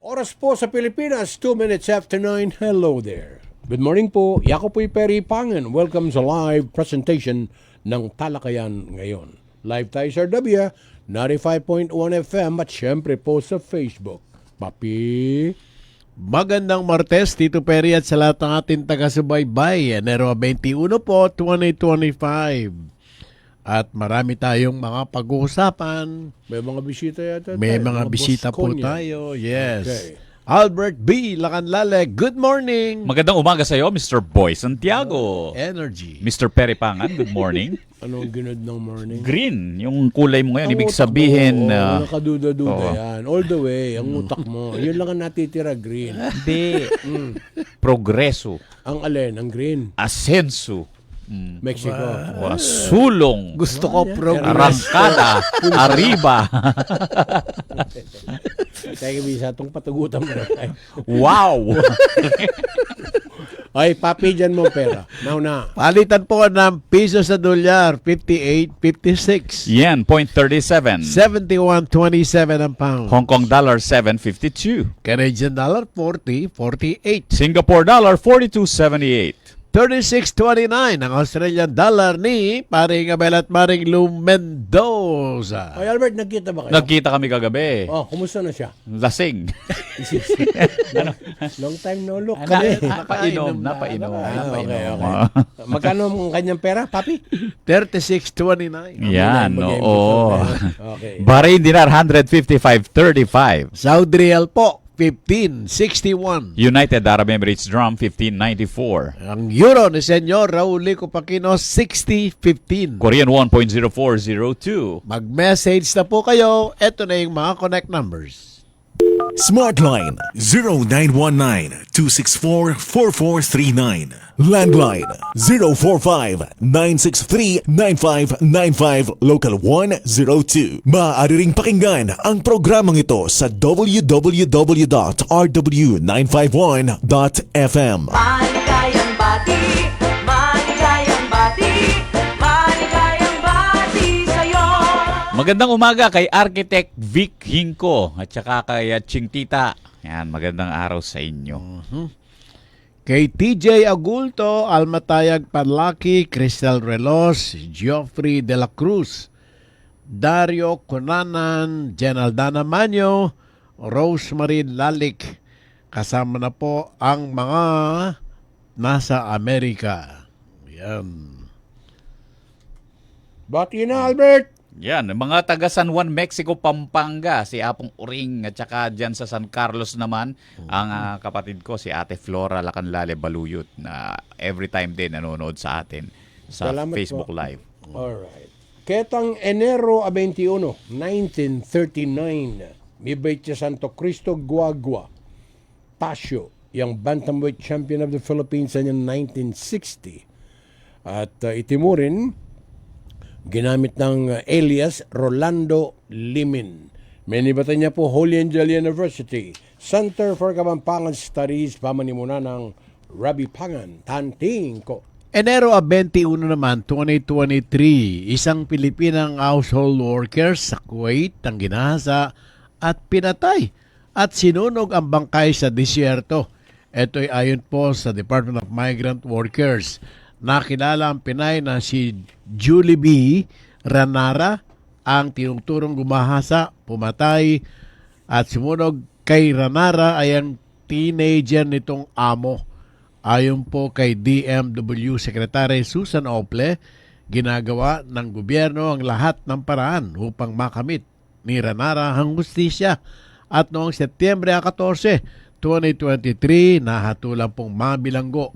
Oras po sa Pilipinas, 2 minutes after 9. Hello there. Good morning po. Ako po'y Perry Pangan. Welcome sa live presentation ng Talakayan ngayon. Live tayo sa RW, 95.1 FM at syempre po sa Facebook. Papi? Magandang Martes, Tito Perry at sa lahat ng ating taga-subaybay. Enero 21 po, 2025. At marami tayong mga pag-uusapan. May mga bisita yata tayo. May mga bisita po Bosconia. tayo. Yes. Okay. Albert B. Lacanlale, good morning. Magandang umaga sa iyo, Mr. Boy Santiago. Energy. Mr. Perry Pangan, good morning. Anong ginod ng morning? Green, yung kulay mo ngayon, Ang ibig utak sabihin... mo, nakaduda-duda oo. yan. All the way, ang utak mo. Yun lang ang natitira, green. Hindi. Progreso. Ang alin, ang green. Asenso. Mexico. Sulong. Gusto ko progress. Arangkada. Arriba. Kaya bisa itong patugutan mo na. Wow. Ay, papi, dyan mo pera. Now na. Palitan po ng piso sa dolyar, 58.56. Yen, 0.37. 71.27 ang pound. Hong Kong dollar, 7.52. Canadian dollar, 40.48. Singapore dollar, 42.78. 36.29 ang Australian dollar ni Paring Abel at Maring Lou Mendoza. Ay, Albert, nagkita ba kayo? Nagkita kami kagabi. Oh, kumusta na siya? Lasing. Long time no look. Napainom. Okay. Magkano ang kanyang pera, papi? 36.29. Yan, Mag-game oo. Okay. Bahrain dinar, 155.35. Saudi Real po, 15.61. United Arab Emirates Drum, 15.94. Ang euro ni Senyor Raul Lico Pacino, 60.15. Korean won, 0.0402. Mag-message na po kayo. Ito na yung mga connect numbers. Smartline 0919-264-4439. Landline 045-963-9595. Local 102. Maaari ring pakinggan ang programang ito sa www.rw951.fm. Maligayang bati, maligayang bati, maligayang bati sa'yo. Magandang umaga kay Architect Vic Hinco at saka kay Ching Tita. Yan, magandang araw sa inyo. Kay TJ Agulto, Almatayag Panlaki, Crystal Relos, Geoffrey De La Cruz, Dario Conanan, Jenaldana Manyo, Rosemary Lalik. Kasama na po ang mga nasa Amerika. Yan. Bati na, Albert. Yan, mga taga San Juan, Mexico, Pampanga, si Apong Uring at saka dyan sa San Carlos naman, ang kapatid ko, si Ate Flora Lacanlale Baluyot, na every time din nanonood sa atin sa Salamat Facebook po. Live. Alright. Ketang Enero 21, 1939, Mibay Santo Cristo Guagua, Pasio, yung bantamweight champion of the Philippines sa 1960. At itimurin, ginamit ng alias Rolando Limin. Menibatan niya po Holy Angel University, Center for Kapampangan Studies, pamanimunan ng Rabbi Pangan, Tanting ko. Enero 21 naman, 2023, isang Pilipinang household worker sa Kuwait ang ginahasa at pinatay at sinunog ang bangkay sa disyerto. Ito ay ayon po sa Department of Migrant Workers. Nakilala ang Pinay na si Julie B. Ranara, ang tinutulong gumahasa, pumatay at sumunog kay Ranara ay ang teenager nitong amo. Ayon po kay DMW Secretary Susan Ople, ginagawa ng gobyerno ang lahat ng paraan upang makamit ni Ranara ang hustisya. At noong Setyembre 14, 2023, nahatulan pong mabilanggo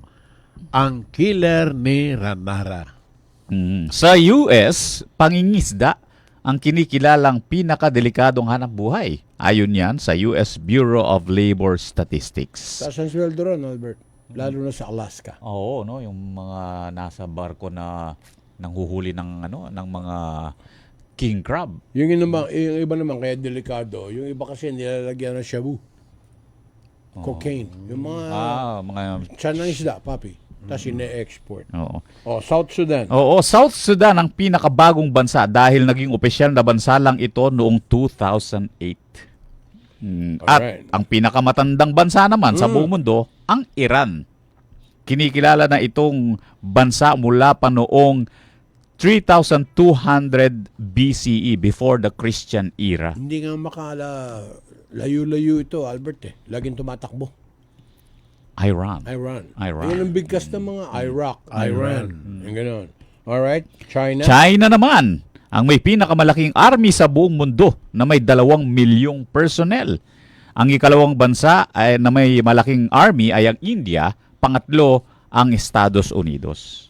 ang killer ni Ranara. Sa US, pangingisda ang kinikilalang pinakadelikadong hanap buhay. Ayon yan sa US Bureau of Labor Statistics. Taas ang sweldo ron, Albert. Lalo na sa Alaska. Oo, no, yung mga nasa barko na nanghuhuli ng ng mga king crab. Yung iba naman kaya delikado. Yung iba kasi nilalagyan ng shabu. Cocaine. Yung mga Mga tiyan ng isda, papi. Tapos ine-export. oo. Oh, South Sudan. Oo, South Sudan ang pinakabagong bansa dahil naging opisyal na bansa lang ito noong 2008. At Alright. ang pinakamatandang bansa naman sa buong mundo, ang Iran. Kinikilala na itong bansa mula pa noong 3,200 BCE, before the Christian era. Hindi nga makala layo-layo ito, Albert eh. Laging tumatakbo. Iran. Iran. Iran. Yan ang bigkas ng mga Iraq, Iran. Yung ganon. Alright, China. China naman, ang may pinakamalaking army sa buong mundo na may 2 milyong personnel. Ang ikalawang bansa ay, na may malaking army ay ang India. Pangatlo, ang Estados Unidos.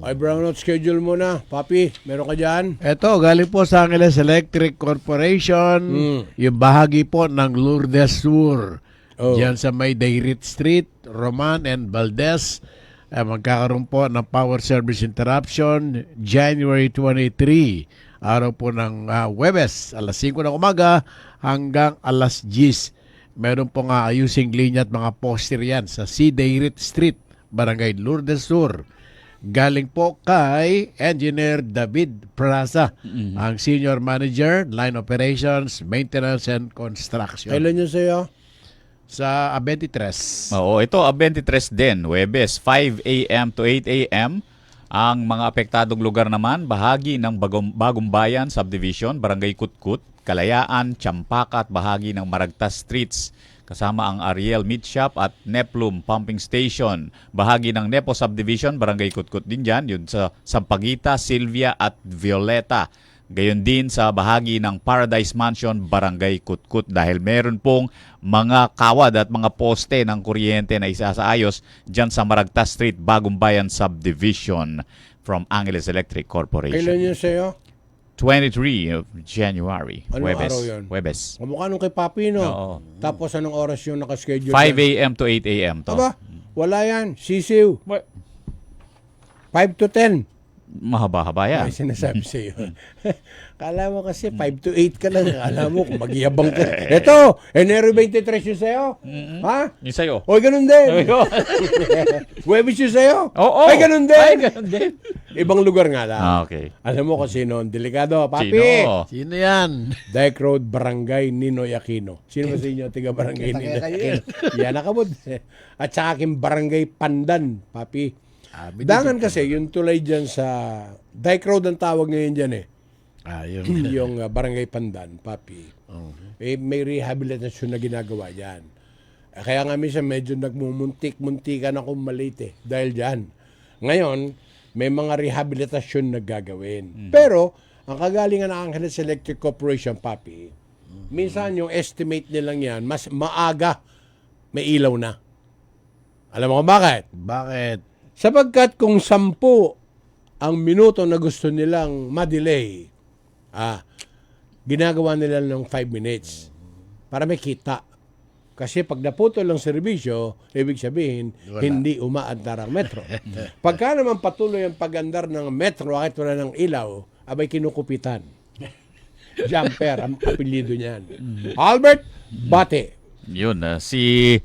Ay, brownout schedule mo na. Papi, meron ka dyan? Ito, galing po sa Angeles Electric Corporation, yung bahagi po ng Lourdes Sur. Oh. Diyan sa may Dairit Street, Roman and Valdez. Magkakaroon po ng power service interruption January 23. Araw po ng Huwebes, alas 5 ng umaga hanggang alas 10. Meron po nga ayusing linya at mga poster yan sa C. Dairit Street, Barangay Lourdes Sur. Galing po kay Engineer David Praza, ang Senior Manager, Line Operations, Maintenance and Construction. Kailan yun sa'yo? Sa 23. Oo, ito 23 din, Huwebes, 5 a.m. to 8 a.m. Ang mga apektadong lugar naman, bahagi ng Bagong Bayan Subdivision, Barangay Kutkut, Kalayaan, Champaka at bahagi ng Maragtas Streets. Kasama ang Ariel Meat Shop at Neplum Pumping Station. Bahagi ng Nepo Subdivision, Barangay Kutkut din dyan, yun sa Sampaguita, Silvia at Violeta. Gayon din sa bahagi ng Paradise Mansion, Barangay Kutkut, dahil meron pong mga kawad at mga poste ng kuryente na isasaayos dyan sa Maragtas Street, Bagong Bayan Subdivision from Angeles Electric Corporation. Kailan yun sa'yo? 23 of January. Anong Huwebes. araw yun? Huwebes. Kamukha nung kay Papi, no? Oo. Tapos anong oras yung nakaschedule? 5 a.m. to 8 a.m. to. Aba, wala yan. Sisiw. 5 to 10. Mahaba-haba yan. Ay, sinasabi sa iyo. Kala mo kasi 5 to 8 ka lang. Kala mo kung magyabang ka. Ito, Enero 23 yung sa'yo. Ha? Yung sa'yo. Oy, ganun din. Huwebes yung sa'yo. Oo. Ay, ganun din. Ay, ganun din. Ibang lugar nga lang. Okay. Alam mo kung sino ang delikado, Papi. Sino? Sino yan? Dyke Road, Barangay Ninoy Aquino. Sino ba sa inyo, tiga Barangay Ninoy Aquino? Yan nakabod. At sa akin, Barangay Pandan, Papi. Dangan kasi, yung tulay dyan sa Dyke Road ang tawag ngayon dyan eh. Yun. Yung Barangay Pandan, Papi. Eh, may rehabilitasyon na ginagawa dyan. Kaya nga minsan medyo nagmumuntik-muntikan akong malit eh. Dahil dyan. Ngayon, may mga rehabilitasyon na gagawin. Pero, ang kagalingan ng Angeles Electric Corporation, Papi, minsan yung estimate nilang yan, mas maaga may ilaw na. Alam mo kung bakit? Bakit? Sapagkat kung 10 ang minuto na gusto nilang ma-delay, ginagawa nila ng 5 minutes para may kita. Kasi pag naputol ang serbisyo, ibig sabihin, hindi umaandar ang metro. Pagka naman patuloy ang pag-andar ng metro kahit wala ng ilaw, abay kinukupitan. Jumper, ang apelyido niyan. Albert Bate. Yun, si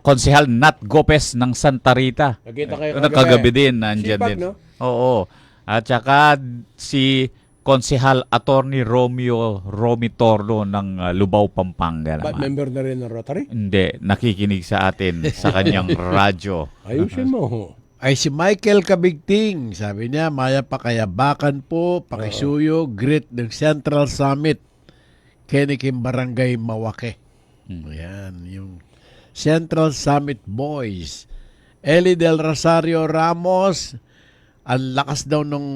Konsehal Nat Gopez ng Santa Rita. Nakita kayo Kagabi din, nandyan Sipag, din. no? Oo. At saka si Konsehal Attorney Romy Torno ng Lubao, Pampanga Ba't naman. member na rin ng Rotary? Hindi, nakikinig sa atin sa kanyang radyo. Ayusin mo. Ay si Michael Kabigting, sabi niya, maya pakayabakan po, pakisuyo, grit ng Central Summit, Kenikim Barangay Mawake. Ayan, yung Central Summit Boys. Eli Del Rosario Ramos, ang lakas daw nung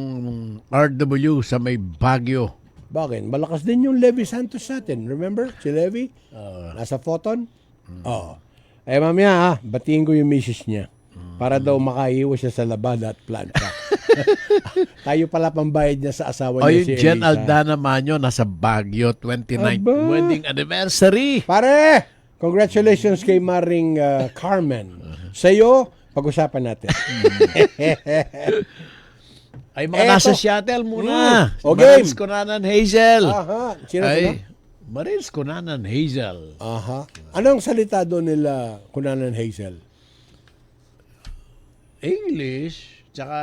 RW sa may Baguio. Bakit? Malakas din yung Levi Santos sa atin. Remember? Si Levi? Nasa Photon? Oo. Eh, mamaya batiin ko yung misis niya. Para daw makaiwas siya sa labada at plancha. Tayo pala pambayad niya sa asawa O niya yung si Jen Elisa. Aldana Manyo, nasa Baguio, 29th Aba. wedding anniversary. Pare! Congratulations kay Maring Carmen. Sa'yo, pag-usapan natin. Ay, mga Eto. nasa Seattle muna. O, game. Marins Kunanan Hazel. Aha. Sino? Ay, Marins Kunanan Hazel. Aha. Anong salita doon nila Kunanan Hazel? English, tsaka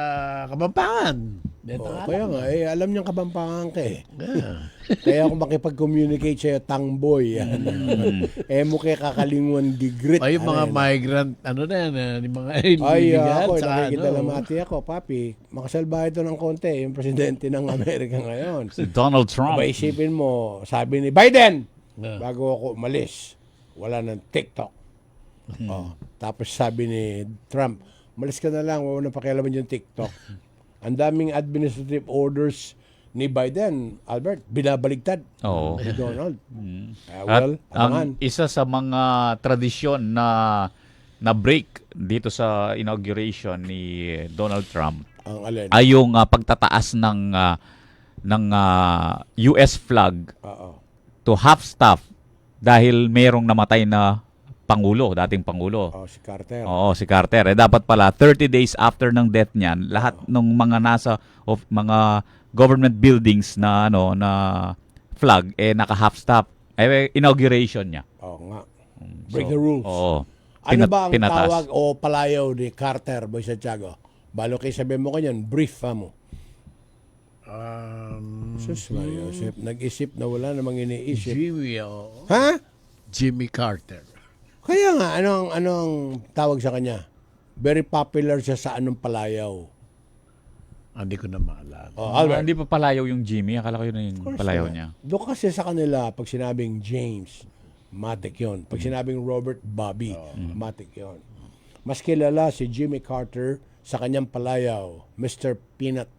Kapampangan. Kaya nga, alam niyang kabampangan ka eh. Kaya kung makipag-communicate sa'yo, tangboy. Mo kay kakalingwan digrit. Ay, yung mga migrant, ano na yan, yung mga Ay, illegal, ako, saka nakikidalamati ako, papi. Makasalbahe ito ng konti, yung presidente ng Amerika ngayon. Si Donald Trump. Aba, isipin mo, sabi ni Biden, bago ako umalis, wala ng TikTok. Tapos sabi ni Trump, umalis ka na lang, wala nang pakialaman yung TikTok. Ang daming administrative orders ni Biden, Albert, binabaligtad Oo. ni Donald. At Abangan. ang isa sa mga tradisyon na break dito sa inauguration ni Donald Trump Ang alin. ay yung pagtataas ng US flag Oo. to half staff dahil merong namatay na dating pangulo. Si Carter. Oo, si Carter. Dapat pala 30 days after ng death niyan, lahat ng mga nasa mga government buildings na na flag naka half staff. Inauguration niya. Oo nga. Break the rules. Oo. Ano ba ang Pinatas. tawag o palayaw ni Carter, Boy Santiago? Balo kayo sabihin mo kanyan, brief mo. Sus Mario, nag-isip na wala namang iniisip. Jimmy, Ha? Jimmy Carter. Kaya nga, anong tawag sa kanya? Very popular siya sa anong palayaw. Hindi ko na maalala. Albert. Hindi pa palayaw yung Jimmy. Akala ko yun yung palayaw niya. Doon kasi sa kanila, pag sinabing James, matik yun. Pag sinabing Robert Bobby, matik yun. Mas kilala si Jimmy Carter sa kanyang palayaw, Mr. Peanut.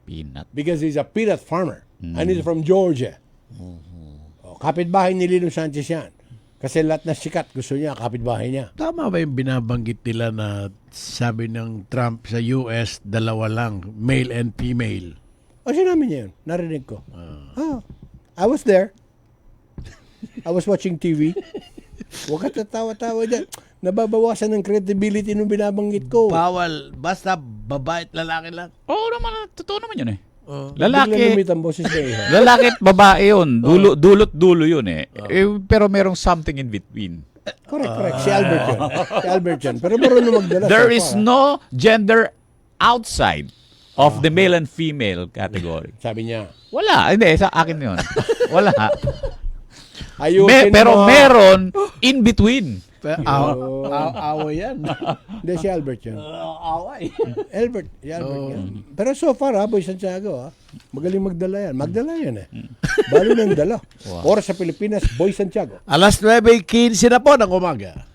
Peanut. Because he's a peanut farmer. And he's from Georgia. Kapitbahay ni Lino Sanchez yan. Kasi lahat na sikat, gusto niya, kapitbahay niya. Tama ba yung binabanggit nila na sabi ng Trump sa US, dalawa lang, male and female? O sinabi niya yun, narinig ko. I was there. I was watching TV. Huwag ka tatawa-tawa dyan. Nababawasan ng credibility nung binabanggit ko. Bawal, basta babae at lalaki lang. Oo naman, totoo naman yun eh. Bigla Lalaki, lumit ang boses niya eh. lalaki at babae yun. Dulot-dulo yun eh. Pero merong something in between. Correct. Si Albert yun. Si Albert yun. Pero marunong magdala. There so is far, no gender outside of the male and female category. Sabi niya. Wala. Hindi, sa akin yun. Wala. Ayusin Pero mo. meron in between. Away yan. Hindi, si Albert yun. Away. Albert yan. Pero so far, Boy Santiago, magaling magdala yan. Magdala yan eh. Balo ng dala. Oras sa Pilipinas, Boy Santiago. Alas 9:15 na po ng umaga.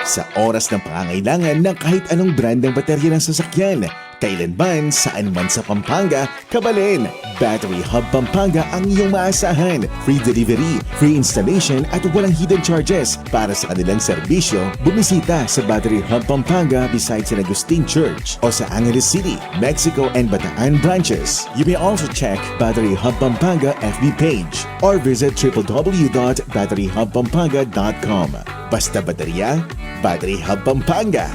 Sa oras ng pangangailangan ng kahit anong brand ng baterya ng sasakyan, kailanman, saan man sa Pampanga, kabalin. Battery Hub Pampanga ang iyong maasahan. Free delivery, free installation at walang hidden charges. Para sa kanilang serbisyo, bumisita sa Battery Hub Pampanga beside San Agustin Church o sa Angeles City, Mexico and Bataan branches. You may also check Battery Hub Pampanga FB page or visit www.batteryhubpampanga.com. Basta baterya, Battery Hub Pampanga.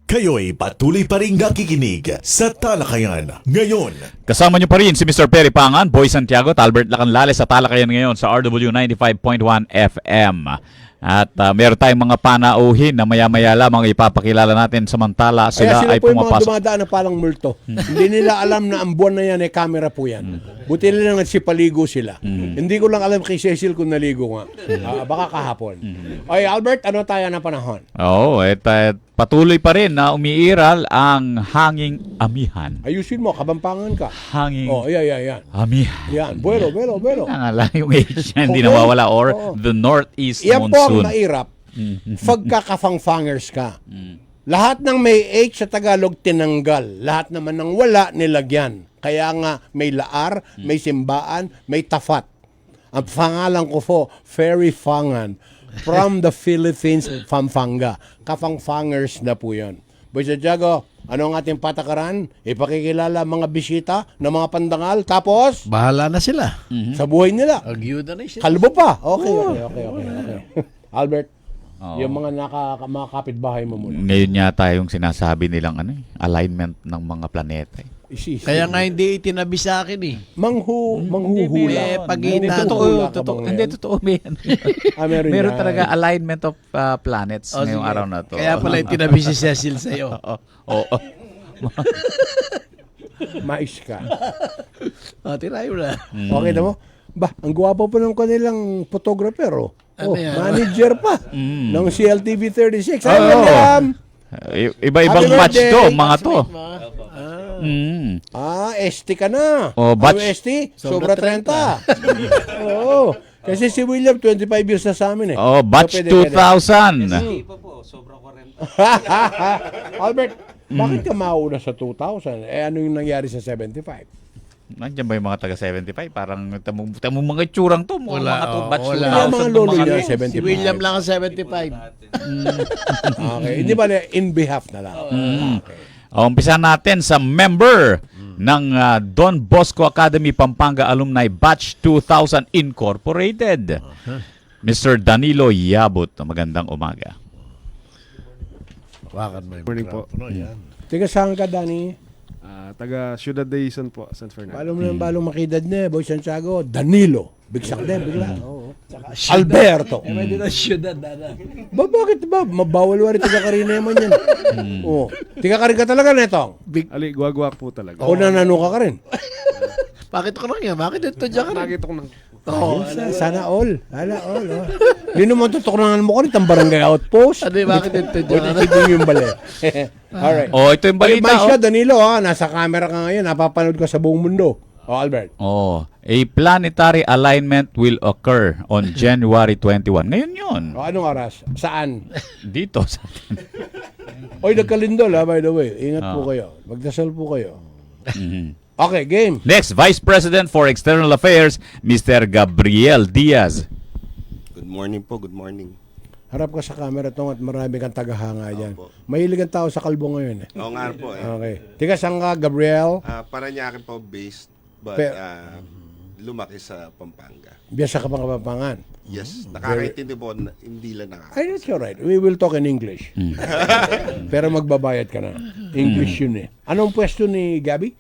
Kayo'y patuloy pa rin nakikinig sa Talakayan ngayon. Kasama niyo pa rin si Mr. Perry Pangan, Boy Santiago, Talbert Lacanlales sa Talakayan ngayon sa RW 95.1 FM. At meron tayong mga panauhin na maya-maya lamang ipapakilala natin samantala Kaya sila sila ay po yung mga pumapasok. dumadaan na palang multo. Hindi nila alam na ang buwan na yan ay camera po yan. Buti nila nagsipaligo sila. Hindi ko lang alam kay Cecil kung naligo nga. Baka kahapon. Ay, Albert, ano tayo na panahon? Oo, patuloy pa rin na umiiral ang hanging amihan. Ayusin mo, kabampangan ka. Hanging Oh, yan. amihan. Yan, buwelo. Nangala yung H niya, hindi Okay. nawawala or Oo. the northeast Yan po ang monsoon. mairap. Pagkakafangfangers ka. Lahat ng may H sa Tagalog tinanggal. Lahat naman ng wala nilagyan. Kaya nga may laar, may simbaan, may tafat. Ang pangalan ko po, Ferry Fangan. From the Philippines, Pampanga. Kafangfangers na po yun. Boy Santiago, ano ang ating patakaran? Ipakikilala mga bisita ng mga pandangal. Tapos, Bahala na sila. sa buhay nila. Agyuda na sila. Kalbo pa. Okay. Albert, Oo. yung mga mga kapitbahay mo muna. Ngayon yata yung sinasabi nilang alignment ng mga planeta. Isisi. Kaya nga hindi itinabi sa akin eh. Manghuhula. Pagitan. Manghuhula ka Totoo, ba hindi, ngayon? totoo yan. Meron Meron yan. talaga alignment of planets O, ngayong sige. araw na to. Kaya pala itinabi si Cecil sa'yo. Oo. Mais ka. O, tirayo na. Okay na mo? Ba, ang gwapo pa ng kanilang photographer, oh. Ano Oh, yan? manager pa ng CLTV 36. Ay, Oo. William! Iba-ibang Happy batch birthday. to, mga to. Mm. ST ka na. Oh, batch. Ano ST? Sobra 30. Oo. Kasi si William, 25 years na sa amin eh. Oh, batch So, pwede. 2000. Albert, bakit ka mauna sa 2000? Eh, ano yung nangyari sa 75? Nandiyan ba yung mga taga-75? Parang tamong mga tsurang to. Mga to, batch wala. 2000. Yung mga lolo mga niya, to. 75. Si William lang ang 75. Okay. Hindi ba in behalf na lang? Okay. Umpisa natin sa member ng Don Bosco Academy Pampanga Alumni Batch 2000 Incorporated. Mr. Danilo Yabut. Magandang umaga. Wakan mo yung Morning po. mikropono, yan. Tiga saan ka, Dani? Taga Ciudad de Ison po, San Fernando. Balong na balong makidad niya, Boy Santiago. Danilo. Bigsak din, bigla. Oo. Alberto. Eh, may na syudad, dada. Ba, bakit ba? Mabawal wari tiga karina naman yan. Oo. Tiga karin ka talaga netong. Ali, guwagwak po talaga. O nanano ka ka rin. Bakit ko lang yan? Bakit ito dyan ka rin? Nakita ko ng... Oh, sana all. Sana all. Oh. Hindi naman tutukunan mo ko rin ang barangay outpost. Ano yung bakit ito O, dyan ka rin? hindi yung bali. Alright. Oh, ito yung balita. Balita, ka, Danilo, ha? Nasa camera ka ngayon. Napapanood ka sa buong mundo. Albert. A planetary alignment will occur on January 21. Ngayon yun. Anong oras? Saan? Dito sa atin. Oy, nagkalindol, ha, by the way. Ingat po kayo. Magdasal po kayo. Okay, game. Next, Vice President for External Affairs, Mr. Gabriel Diaz. Good morning po, good morning. Harap ka sa camera tong at marami kang tagahanga dyan. Opo. Mahilig ang tao sa kalbo ngayon. Eh. Oo nga po eh. Okay. Tiga saan ka, Gabriel? Paranaque po based, but lumaki sa Pampanga. Biyasa ka pang kapapangan. Yes, nakakaintindi po, hindi lang nakaka. Ay, that's alright. We will talk in English. Pero magbabayad ka na. English yun eh. Anong pwesto ni Gabi?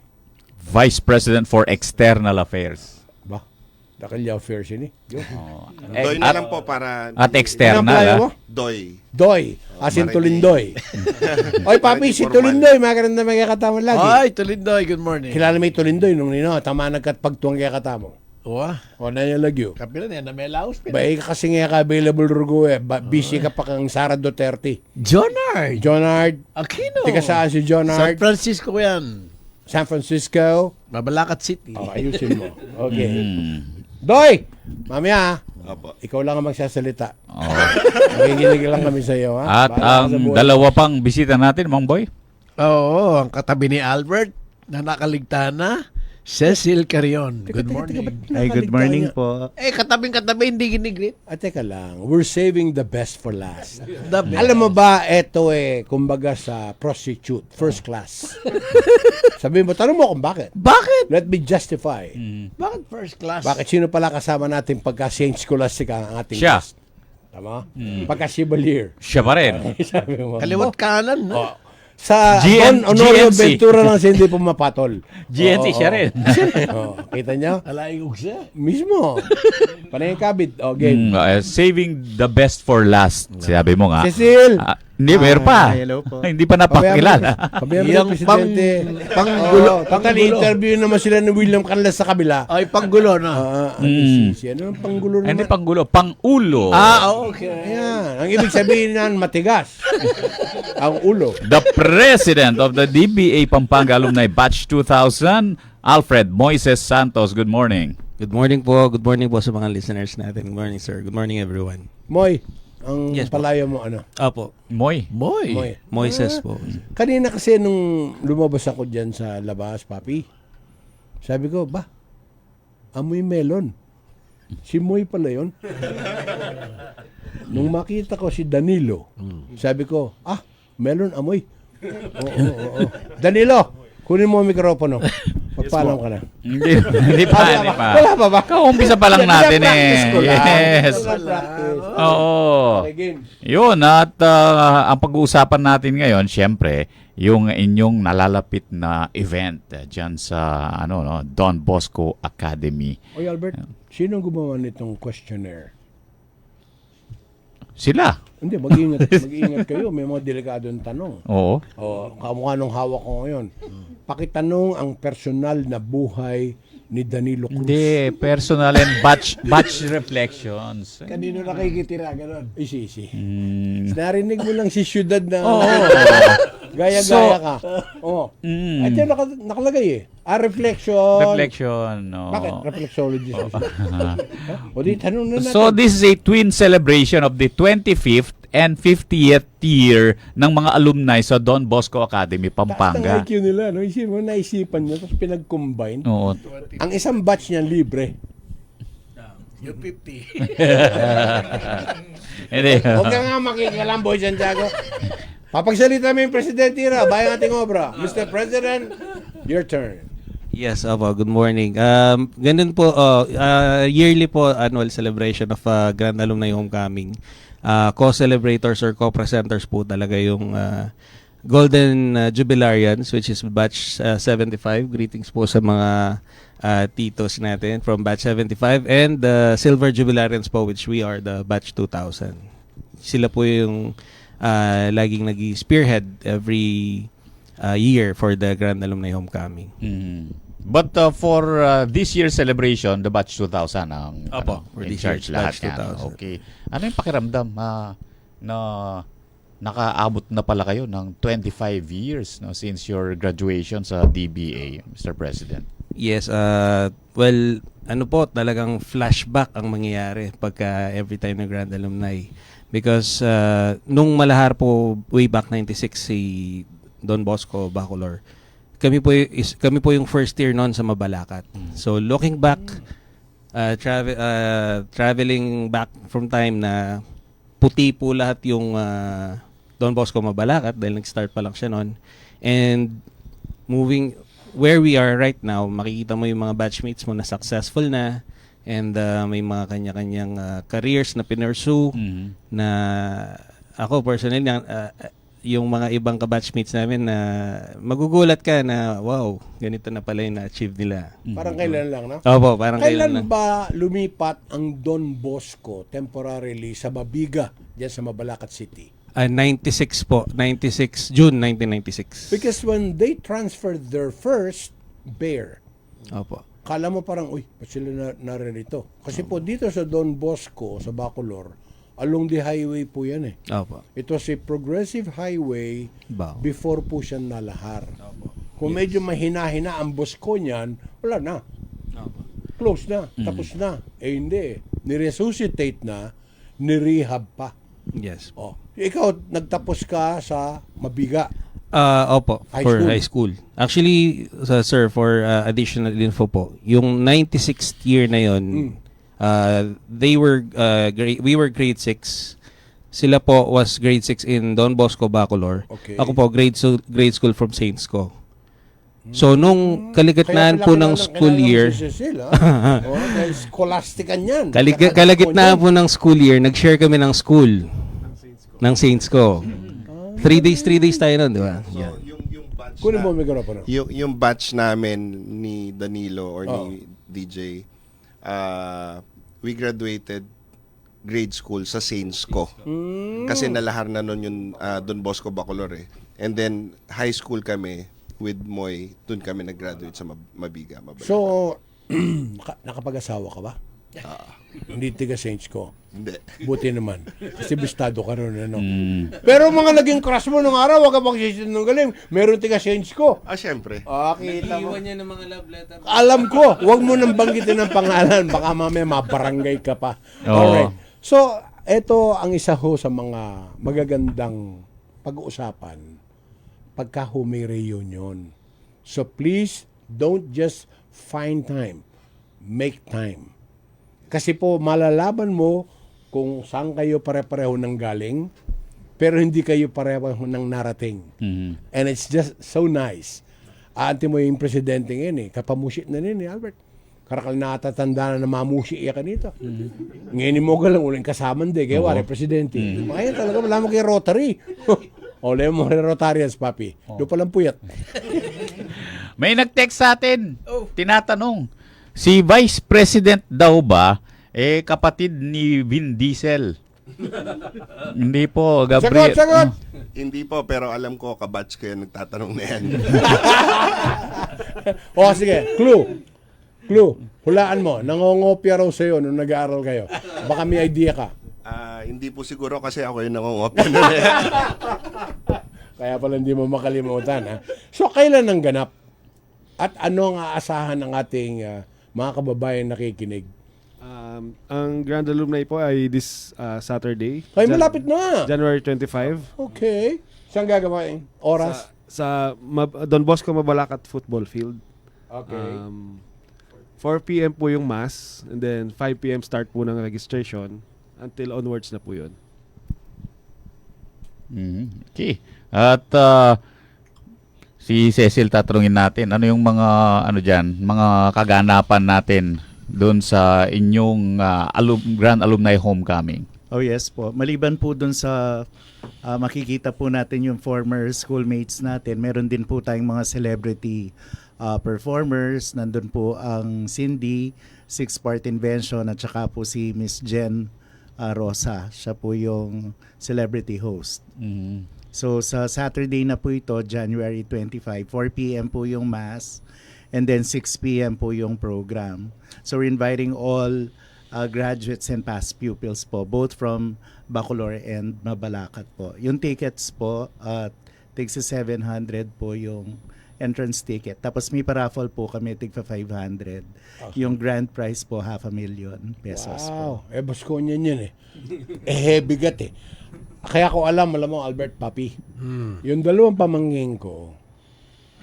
Vice President for External Affairs. Ba? Dakilya affairs yun eh. Yo. Doy na lang po para... At Anong external. playa mo? Doy. Doy. Asin Marinate. Tulindoy. Oy, papi, si Tulindoy. Maganda may kakatamo lagi. Ay, Tulindoy, good morning. Kilala may Tulindoy nung nino. Tama nagkatpagtuang kaya katamo. Uwa, O na yung lagyo. kapila niya na may laos. Ba, kasi nga ka available rugo eh. Busy ka pa kang Sara Duterte. Jonard. Jonard. Aquino. Tika saan si San Jonard? Francisco yan. San Francisco. Babalakat City. O, ayusin mo. Okay. Doy! Mamaya, Opo. ikaw lang ang magsasalita. Nakikinig lang kami sa iyo. Ha? At Bahala ka sa ang buhay. dalawa pang bisita natin, Mang Boy. Oo, ang katabi ni Albert na nakaligtaan na, Cecil Carion. Good morning. Ay, good morning po. Eh, katabing-katabi, hindi ginigrit. Teka lang, we're saving the best for last. The best. Alam mo ba, eto kumbaga sa prostitute, first class. Sabihin mo, tanong mo kung bakit. Bakit? Let me justify. Bakit first class? Bakit sino pala kasama natin pagka Saint Scholastica ang ating Siya. guest? Tama? Pagka Chevalier. Siya pa rin. Sabi mo. Kaliwat kanan, no? Oh. Sa GN Don Honorio GNC. Ventura lang siya hindi pumapatol. GNC siya rin. Kita niyo? Alaingog siya. Mismo. Panay kabit. Okay. Saving the best for last. Sabi mo nga. Cecil! Hindi, meron pa. hello po. Hindi pa napakilala. Pabayaan mo Yung yung presidente. panggulo. Total interview naman sila ni William Canlas sa kabila. Ay, panggulo na. Ano ang panggulo Hindi naman? panggulo, pangulo. Okay. Ayan. Ang ibig sabihin nan matigas. Ang ulo. The President of the DBA Pampanga Alumni Batch 2000, Alfred Moises Santos. Good morning. Good morning po. Good morning po sa mga listeners natin. Good morning, sir. Good morning, everyone. Moy, ang Yes, po. palayo mo ano? Opo. Moy. Boy. Moy. Moises po. Kanina kasi nung lumabas ako dyan sa labas, papi, sabi ko, ba, amoy melon. Si Moy pala yun. Nung makita ko si Danilo, sabi ko, melon amoy. Oo. Danilo, kunin mo ang mikropono. Magpaalam ka na. Hindi pa. Wala pa ba? Kaumpisa pa lang natin Practice ko lang. Yes. Practice. Oo. Okay, game. Yun, at ang pag-uusapan natin ngayon, syempre, yung inyong nalalapit na event diyan sa Don Bosco Academy. Oy Albert, sino gumawa nitong questionnaire? Sila. Hindi, mag-iingat kayo. May mga delikadong tanong. Oo. Kamukha nung hawak ko ngayon. Pakitanong ang personal na buhay ni Danilo Cruz. Hindi, personal and batch reflections. Kanino nakikitira, gano'n? Si. Narinig mo lang si syudad na gaya-gaya ka. At yan nakalagay eh. Reflection. Reflection. No. Bakit? Reflexologist. O di, tanong na natin. So this is a twin celebration of the 25th and 50th year ng mga alumni sa Don Bosco Academy, Taas ng Pampanga. IQ nila. No? Naisipan nyo, tapos pinag-combine. Oo. Ang isang batch niyan libre. Yung 50. Hindi. Huwag ka nga makikialam, Boy Santiago. Papagsalita mo yung Presidente Ira, bayang ating obra. Mr. President, your turn. Yes, opo. Good morning. Ganun po, yearly po annual celebration of Grand Alumni Homecoming. Co-celebrators or co-presenters po talaga yung Golden Jubilarians, which is batch 75. Greetings po sa mga titos natin from batch 75. And the Silver Jubilarians po, which we are the batch 2000. Sila po yung laging nag-spearhead every year for the Grand Alumni Homecoming. But for this year's celebration, the batch 2000 ang Opo, for in this charge year's lahat batch yan. 2000. Okay. Ano yung pakiramdam na nakaabot na pala kayo ng 25 years since your graduation sa DBA, Mr. President? Yes, well, ano po, talagang flashback ang mangyayari pagka every time na Grand Alumni. Because nung malahar po way back 96 si Don Bosco Bacolor, kami po yung first year noon sa Mabalacat. So looking back, traveling back from time na puti po lahat yung Don Bosco Mabalacat dahil nag-start pa lang siya noon. And moving where we are right now, makikita mo yung mga batchmates mo na successful na and may mga kanya-kanyang careers na pinursue na ako personally yung mga ibang kabatchmates namin na magugulat ka na wow, ganito na pala yung na-achieve nila. Parang kailan lang, no? Opo, parang kailan Kailan lang. ba lumipat ang Don Bosco temporarily sa Mabiga, diyan sa Mabalacat City? 96 po, 96, June 1996. Because when they transferred their first bear, Opo. kala mo parang, uy, ba't sila naririto? Kasi po dito sa Don Bosco, sa Bacolor, along the highway po yan eh. Opo. It was a progressive highway Bao. before po siya nalahar. Kung medyo mahina-hina ang Bosco niyan, wala na. Close na, tapos na. Eh hindi, niresuscitate na, nirehab pa. Yes. Oh. Ikaw, nagtapos ka sa Mabiga. Opo, High for school. high school. Actually, sir, for additional info po, yung 96th year na yon, we were grade 6. Sila po was grade 6 in Don Bosco Bacolor. Okay. Ako po grade school from Saints Co. So nung kaligitnaan Kaya po pala ng kilala- school kilala mo year, si Cecil, ha? Dahil scholastican yan. kalagitnaan po ng school year, nag-share kami ng school ng Saints Co. 3 days tayo nun, di ba? So, yung batch Kunin mo ang mikropono. yung batch namin ni Danilo or ni DJ, we graduated grade school sa Saints Co. Kasi nalahar na nun yung Don Bosco Bacolor eh. And then high school kami with Moy, dun kami nag-graduate sa Mabiga. So, nakapag-asawa ka ba? Hindi tiga Saints ko. Hindi. Buti naman. Kasi bistado ka ron, ano? Pero mga naging crush mo nung araw, wag ka pang sisinungaling. Meron tiga Saints ko. Siyempre. Kita mo. niya ng mga love letter. Alam ko, wag mo nang banggitin ng pangalan. Baka mamaya mabarangay ka pa. Oo. Alright. So, eto ang isa ho sa mga magagandang pag-uusapan pagka may reunion. So please, don't just find time. Make time. Kasi po, malalaban mo kung saan kayo pare-pareho nang galing, pero hindi kayo pareho nang narating. And it's just so nice. Ante mo yung presidente ngayon eh, kapamusit na rin eh, Albert. Karakal natatanda na mamusi iya kanito. Ngayon mo ka lang uling kasaman de, kaya wari presidente. Kaya talaga, wala mo kay Rotary. O, Lemon Rotarians, papi. Doon palang puyat. May nag-text sa atin. Tinatanong, si Vice President daw ba kapatid ni Vin Diesel? Hindi po, Gabriel. Sagot! Hindi po, pero alam ko, kabatch ko yan, nagtatanong na yan. O, sige. Clue. Hulaan mo. Nangongopya raw sa'yo nung nag-aaral kayo. Baka may idea ka. Hindi po siguro kasi ako yung nangungopya na yan. Kaya pala hindi mo makalimutan. Ha? So, kailan ang ganap? At ano ang aasahan ng ating mga kababayan nakikinig? Ang Grand Alumni po ay this Saturday. Ay, malapit na. January 25. Okay. Saan gagawin? Oras? Sa Don Bosco Mabalacat Football Field. Okay. 4 p.m. po yung mass, and then 5 p.m. start po ng registration until onwards na po yun. Okay. At si Cecil tatanungin natin, ano yung mga mga kaganapan natin doon sa inyong Grand Alumni Homecoming? Oh yes po. Maliban po dun sa makikita po natin yung former schoolmates natin, meron din po tayong mga celebrity performers. Nandun po ang Cindy, Six Part Invention, at saka po si Miss Jen Rosa. Siya po yung celebrity host. So sa Saturday na po ito, January 25, 4 p.m. po yung mass, and then 6 p.m. po yung program. So we're inviting all graduates and past pupils po, both from Bacolor and Mabalacat po. Yung tickets po, tigsa 700 po yung entrance ticket. Tapos may paraffle po kami, tigpa 500. Yung grand prize po, 500,000 pesos po. Wow. Basko niyan yan eh. Bigat eh. Kaya ko alam mo, Albert, papi. Yung dalawang pamangkin ko,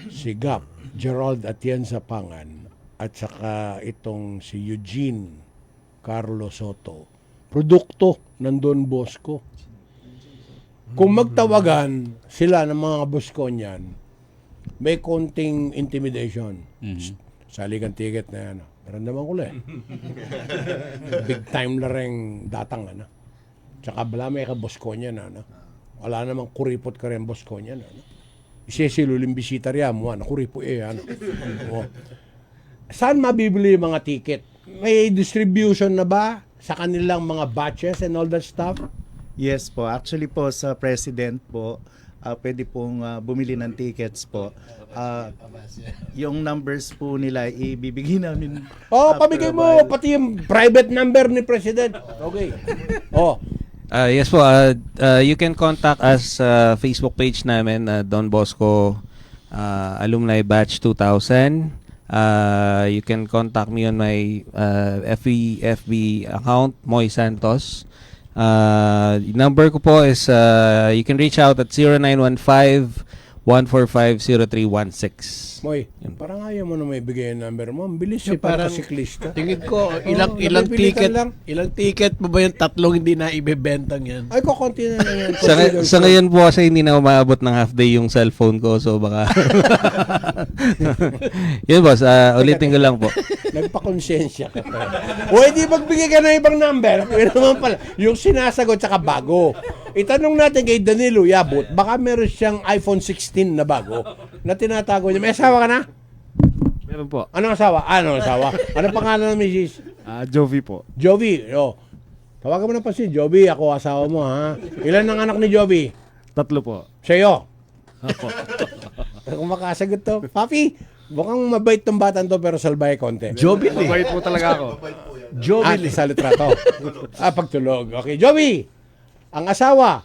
si Gap, Gerald Atienza Pangan, at saka itong si Eugene Carlo Soto, produkto ng Don Bosco. Kung magtawagan sila ng mga Bosco niyan, may konting intimidation. Sali kang ticket na yan. Naramdaman ko lang. Big time na rin datang. Tsaka bala may ka Bosco niyan. Wala namang kuripot ka rin Bosco niyan. Isesilulim bisita riyan mo. Kuripo Saan mabibili yung mga ticket? May distribution na ba sa kanilang mga batches and all that stuff? Yes po. Actually po sa President po, pwede pong bumili ng tickets po. Yung numbers po nila ibibigay namin. Pamigay mo pati yung private number ni President. Okay. Yes po, you can contact us Facebook page namin, Don Bosco Alumni Batch 2000. You can contact me on my FB account, Moy Santos. Number ko po is you can reach out at 0915-145-0316. Moy, parang ayaw mo na may bigay yung number mo. Ang bilis Yeah, parang parang siklista. Tingin ko, ilang napipilitan ticket, lang. ilang ticket mo ba yung tatlong hindi na ibebentang yan? Ay, kukunti na lang yan. Sa ngayon po kasi hindi na umaabot ng half day yung cellphone ko, so baka yun boss, ulitin ko lang po. Nagpa-konsensya ka. O, hindi magbigay ka ng ibang number. Pero naman pala, yung sinasagot tsaka bago. Itanong natin kay Danilo Yabut, baka meron siyang iPhone 16 na bago na tinatago niya. May asawa ka na? Meron po. Anong asawa? Anong asawa? Anong pangalan ng misis? Jovi po. Jovi. Tawagan mo na pa si Jovi. Ako asawa mo, ha? Ilan ang anak ni Jovi? 3 po. Sa'yo. Kung makasagot to. Papi, mukhang mabait tong batan to pero salbay konti. Jobil eh. Mabait po talaga ako. Jobil eh. Sa litrato. Pagtulog. Okay, Jovi. Ang asawa,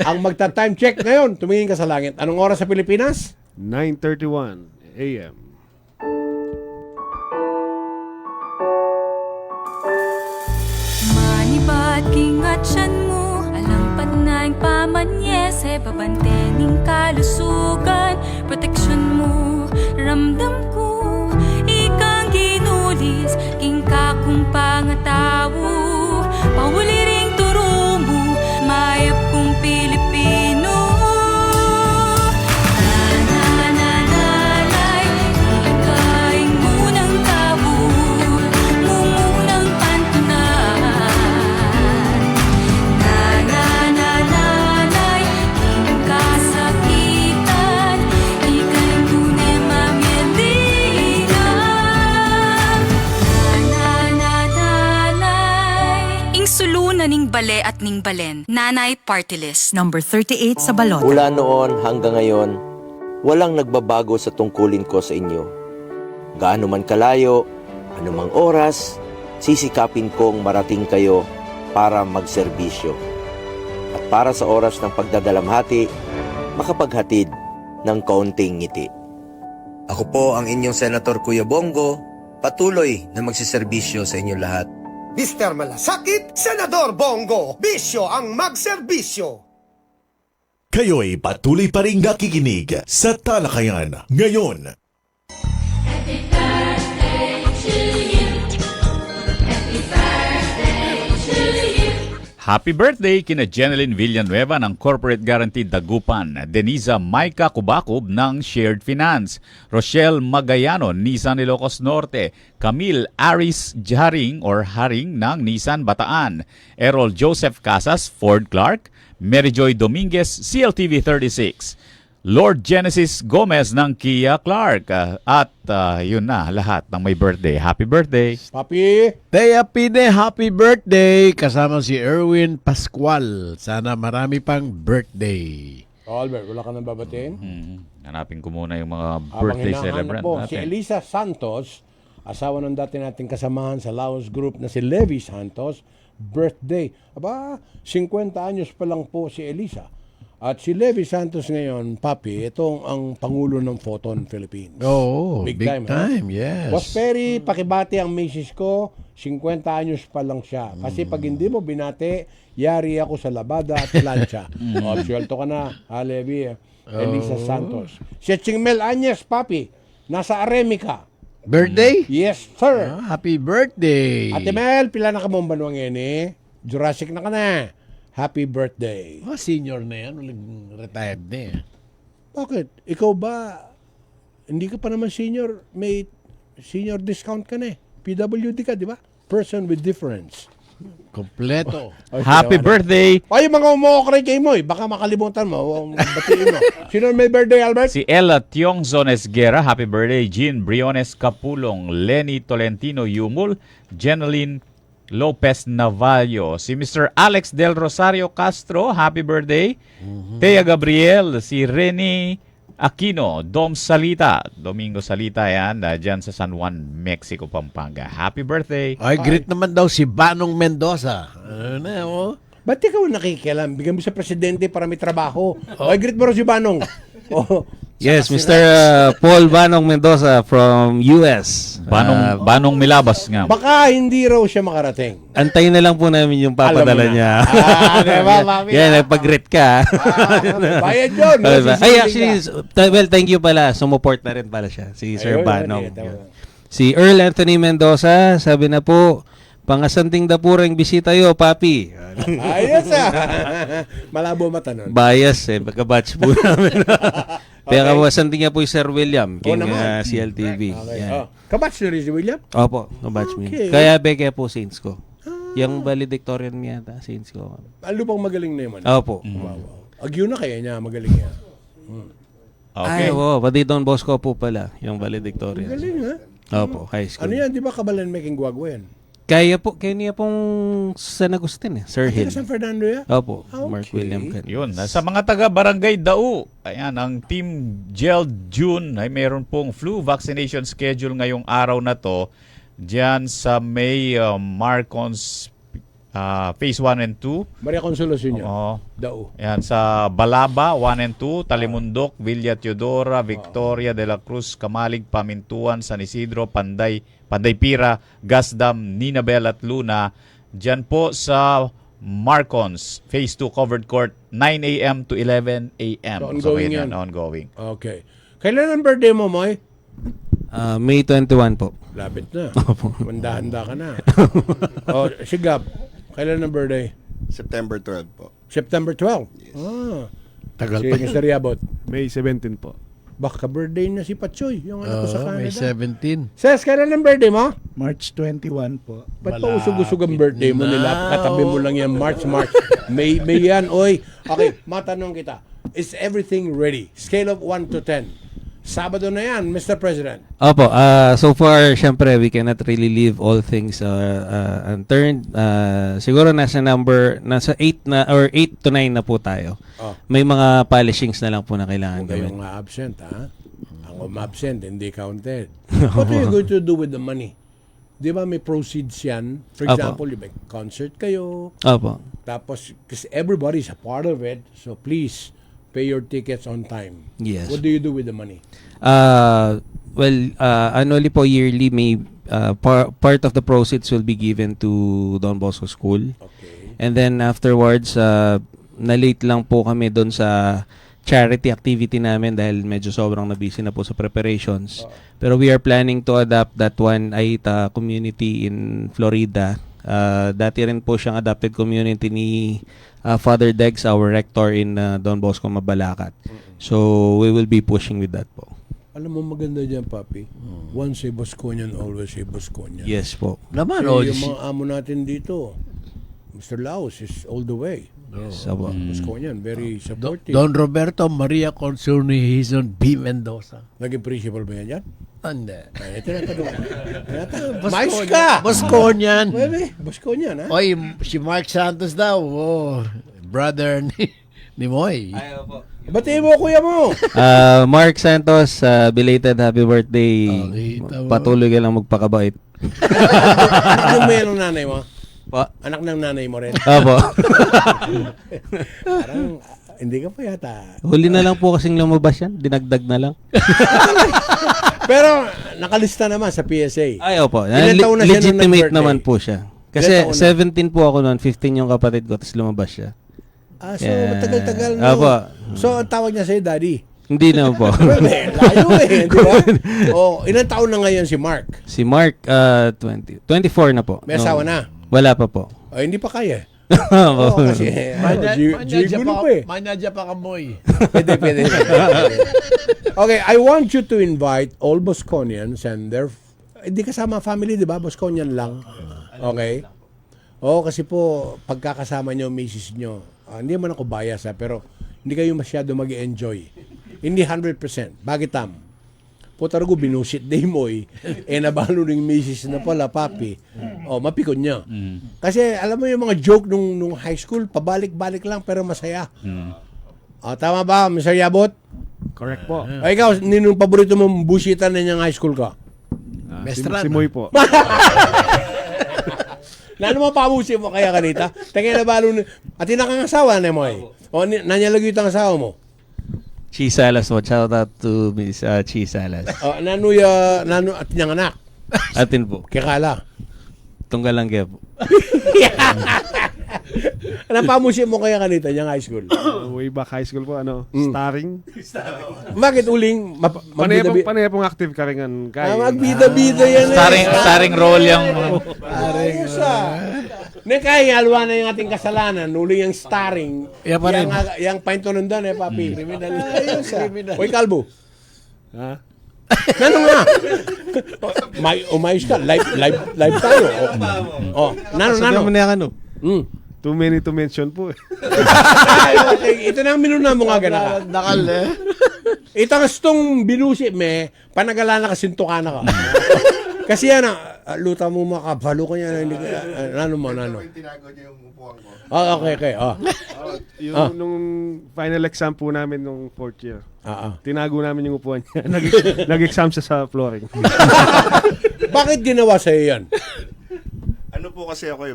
ang magta-time check ngayon, tumingin ka sa langit. Anong oras sa Pilipinas? 9:31 a.m. Manibat kingat siyan mo, alampat na yung pamanyese, pabantening kalusugan, proteksyon mo, ramdam ko, ikang ginulis, king kakong pangatawo, pahuli ring turo mo, mayap kong Pilipino. Nananalay, ikaing munang tabo, mumunang pantunan. Nananalay, ikaing Ning Balen, Nanay Party List. Number 38 sa balota. Mula noon hanggang ngayon, walang nagbabago sa tungkulin ko sa inyo. Gaano man kalayo, anumang oras, sisikapin kong marating kayo para magserbisyo. At para sa oras ng pagdadalamhati, makapaghatid ng kaunting ngiti. Ako po ang inyong Senator Kuya Bongo, patuloy na magsiserbisyo sa inyong lahat. Mr. Malasakit, Senador Bongo, bisyo ang magserbisyo. Kayo'y patuloy pa rin nakikinig sa Talakayan ngayon. Happy birthday kina Jeneline Villanueva ng Corporate Guaranteed Dagupan, Denisa Maika Kubakob ng Shared Finance, Rochelle Magallanon, Nissan Ilocos Norte, Camille Aris Haring ng Nissan Bataan, Errol Joseph Casas, Ford Clark, Mary Joy Dominguez, CLTV 36, Lord Genesis Gomez ng Kia Clark, at yun na lahat ng may birthday. Happy birthday! Papi! Teya Pide, happy birthday! Kasama si Erwin Pascual. Sana marami pang birthday. Albert, wala ka nang babatiin? Hanapin ko muna yung mga Habang birthday hinahanap celebrant po, natin. si Elisa Santos, asawa ng dati nating kasamahan sa Laos Group na si Levi Santos, birthday. Aba, 50 anyos pa lang po si Elisa. At si Levi Santos ngayon, Papi, itong ang Pangulo ng Photon Philippines. Oo, big ha? time, yes. Boss Perry, pakibati ang misis ko, 50 anyos pa lang siya. Kasi pag hindi mo binati, yari ako sa labada at plancha. Swelto ka na, ha, Levi. Elisa Santos. Si Chingmel Anyes, Papi, nasa Aremica. Birthday? Yes, sir. Happy birthday! Ate Mel, pila na ka mong banwang yan eh. Jurassic na ka na. Happy birthday. Senior na yan, retired na eh. Bakit? Ikaw ba, hindi ka pa naman senior, may senior discount ka na eh. PWD ka, di ba? Person with difference. Kompleto. Happy birthday! Ay, mga umokray kay mo eh. Baka makalimutan mo. Batiin mo. Sino may birthday, Albert? Si Ella Tiongzon Esguera, happy birthday. Jean Briones Capulong, Lenny Tolentino Yumul, Jeneline Lopez Navallo, si Mr. Alex Del Rosario Castro, happy birthday. Tea Gabriel, si Rene Aquino, Dom Salita, Domingo Salita yan, dyan sa San Juan, Mexico, Pampanga. Happy birthday. Ay, great naman daw si Banong Mendoza. Ano na, oh? Ba't ikaw nakikialam? Bigyan mo sa presidente para may trabaho. Ay, greet mo rin si Banong. Yes, Mr. Paul Banong Mendoza from US. Banong Milabas nga. Baka hindi raw siya makarating. Antayin na lang po namin yung papadala niya. Diba, mami? Yan, nagpag-greet ka. Bayad yun. No? Ay, actually, well, thank you pala. Sumuport na rin pala siya, si Sir Banong. Si Earl Anthony Mendoza, sabi na po, pangasanting dapurang bisita yo, papi. Ayos Malabo mata nun. Bias magka-batch po namin. Kaya kawasanting niya po yung Sir William, king CLTV. Okay. Kabatch na rin si William? Opo, kabatch me. Kaya beke po Saints ko. Yung valedictorian niya ata, Saints ko. Ano pang magaling na yun? Opo. Agyo na kaya niya, magaling niya. Okay. Ay, pati Don Bosco po pala, yung valedictorian. Magaling ha? Opo, high school. Ano yan, di ba kabalan making guwagwa yan? Kaya niya pong San Agustin Sir Hill. San Fernando yan? Opo, Mark William Can. Yun, sa mga taga Barangay Dao, ayan, ang Team Gel June ay meron pong flu vaccination schedule ngayong araw na to diyan sa may Marcons Phase 1 and 2. Maria Consolacion niya. Oo. Dao. Ayan, sa Balaba 1 and 2, Talimundok, Villa Teodora, Victoria de la Cruz, Kamalig, Pamintuan, San Isidro, Panday Pira, Gasdam, Ninabel at Luna. Diyan po sa Marcons, Phase 2 covered court, 9 a.m. to 11 a.m. So, ongoing yan. Ongoing. Okay. Kailan ang birthday mo, Moy? May 21 po. Lapit na. Handa ka na. Si Gab, kailan ang birthday? September 12 po. September 12? Yes. Tagal Si pa. Mr. Yabot. May 17 po. Baka birthday na si Patsoy, yung anak ko sa Canada. May 17. Ses, kailan ang birthday mo? March 21 po. Ba't pa usog-usog ang birthday mo nila? Katabi mo lang yan, March. May yan, oy. Okay, matanong kita. Is everything ready? Scale of 1 to 10. Sabado na yan, Mr. President. Opo, so far, syempre, we cannot really leave all things unturned. Siguro nasa 8 na or 8 to 9 na po tayo. Oh. May mga polishings na lang po na kailangan Huwag kayong gawin. absent, ha? Ang absent, hindi counted. What are you going to do with the money? Di ba may proceeds yan? For Opo. example, may concert kayo. Opo. Tapos, because everybody's a part of it, so please, pay your tickets on time. Yes. What do you do with the money? Annually po, yearly, may part of the proceeds will be given to Don Bosco School. Okay. And then afterwards, na-late lang po kami doon sa charity activity namin dahil medyo sobrang na-busy na po sa preparations. Pero we are planning to adapt that one Aita community in Florida. Dati rin po siyang adopted community ni Father Degs, our rector in Don Bosco, Mabalacat. So we will be pushing with that po. Alam mo, maganda dyan, Papi. Once a Bosconian, always a Bosconian. Yes po. Naman, Kasi yung mga amo natin dito, Mr. Laos is all the way. Yes, opo. Bosconian, very supportive. Don Roberto Maria Consunihizon B. Mendoza. Naging principal ba yan dyan? Hindi. Ay, ito na tanong. Mais ka! Bosconian. Bebe, Bosconian, ha? Oy, si Mark Santos daw. Oh, brother ni Moy. Batiin mo, kuya mo! Mark Santos, belated happy birthday. Kita mo. Patuloy ka lang magpakabait. Anak mo yan ng nanay mo? Pa? Anak ng nanay mo rin? Opo. Parang, hindi ka pa yata. Huli na lang po kasing lumabas yan. Dinagdag na lang. Pero, nakalista naman sa PSA. Ay, opo. Ilan taon na siya nung Legitimate nag-birthday? naman po siya. Kasi Ilan taon 17 po ako noon, 15 yung kapatid ko, tapos lumabas siya. So, Yeah. matagal-tagal mo. Opo. So, ang tawag niya sa'yo, Daddy. Hindi na po. Pwede, layo di ba? Ilan taon na ngayon si Mark? Si Mark, 24 na po. May asawa na? Wala pa po. Hindi pa kaya. Opo. Oo, kasi, Gigulo pa eh. Manadya pa ka, Moy. Pwede. Okay, I want you to invite all Bosconians and their, hindi kasama family, di ba? Bosconian lang. Okay? Oo, kasi po, pagkakasama nyo, misis nyo, hindi man ako bias pero hindi kayo masyado mag-enjoy. Hindi 100%. Bakit tam? Putarago, binusit day mo nabalo ng misis na pala, Papi. Mapikon niya. Kasi alam mo yung mga joke nung high school, pabalik-balik lang pero masaya. Tama ba, Mr. Yabot? Correct po. Ikaw, ninong paborito mong busitan na niyang high school ka? Si Moy po. Nano mapamusi mo kaya kanita? Tingin na balo ni... At inakangasawa na mo nanyalagyo itang asawa mo? Chi Salas po. Shout out to Miss Chi Salas. Nano at niyang anak? Atin po. Kikala. Tunggal lang kaya po. Napamusi mo kaya kanita niyang high school? Way back high school po, starring. Bakit uling? Panayapong active ka rin. Magbida-bida yan Starring role yung... Ayos kaya alwa na yung ating kasalanan. Uling yung starring. Yeah, pa rin. Yung painto nundan Papi. Criminal. Ayos Criminal. Oy, Kalbo. Ha? Nano nga? Umayos ka. Live tayo. Nano. ano? Too many to mention po. Okay, ito na ang minuna mo nga gana ka. Nakal Ito ang gustong binusi me, panagala na kasinto ka na ka. Kasi yan, luta mo makabalo ka niya. Nano. Tinago niya yung upuan ko. Okay. Nung final exam po namin nung 4th year, tinago namin yung upuan niya. Nag-exam siya sa flooring. Bakit ginawa sa'yo yan? Ano po kasi ako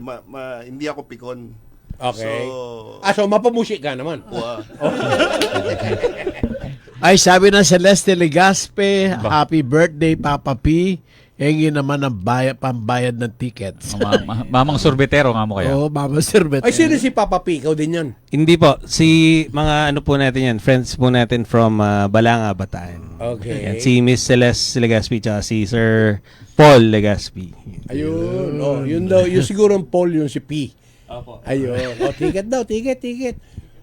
hindi ako pikon. Okay. So, So mapamusik ka naman. Ay, sabi ng Celeste Legaspe, happy birthday, Papa P. Hingi naman ang pambayad ng tickets. Mamang sorbetero nga mo kaya. Oo, Mama Sorbet. Ay, sino si Papa P? Ikaw din yan. Hindi po. Si mga ano po natin yan, friends po natin from Balanga, Bataan. Okay. Yan, si Miss Celeste Legaspi tsaka si Sir Paul Legaspi. Ayun. Yun daw. Yung siguro ang Paul, yung si P. Ayun. Ticket daw. Ticket.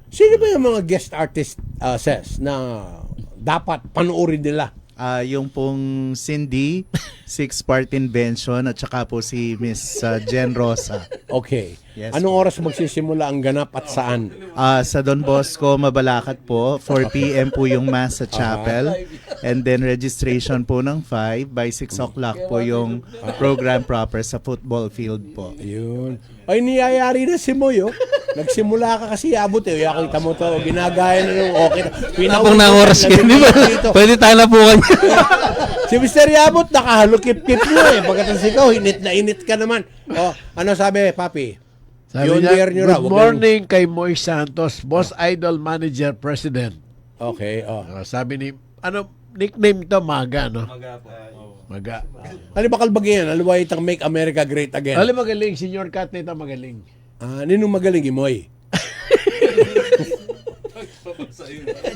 Sino ba yung mga guest artist says na dapat panoorin nila? Yung pong Cindy, Six Part Invention, at saka po si Miss Jen Rosa. Okay. Yes, Anong oras magsisimula ang ganap at saan? Sa Don Bosco, Mabalacat po, 4 p.m. po yung Mass sa Chapel. And then registration po ng 5. By 6 o'clock po yung program proper sa football field po. Yun. Ay, niyayari na si Moy, oh. Nagsimula ka kasi abot eh. Kita mo to, ginagaya na yung okay. Pinapong na oras yan, di ba? Pwede tayo na po kanya. Si Mr. Yabot, nakahalukip-kip mo eh. Pagkatapos ikaw, init na init ka naman. Oh, ano sabi, Papi? Sabi Yun, niya, beer nyo raw, good wag morning kay Moy Santos, Boss Idol Manager President. Okay, oh. Sabi ni, nickname to Maga, no? Maga. Ano ba kalbagay yan? Aluwa itang Make America Great Again. Alam magaling, Senior Kat nito magaling. Ninong magaling, Imoy?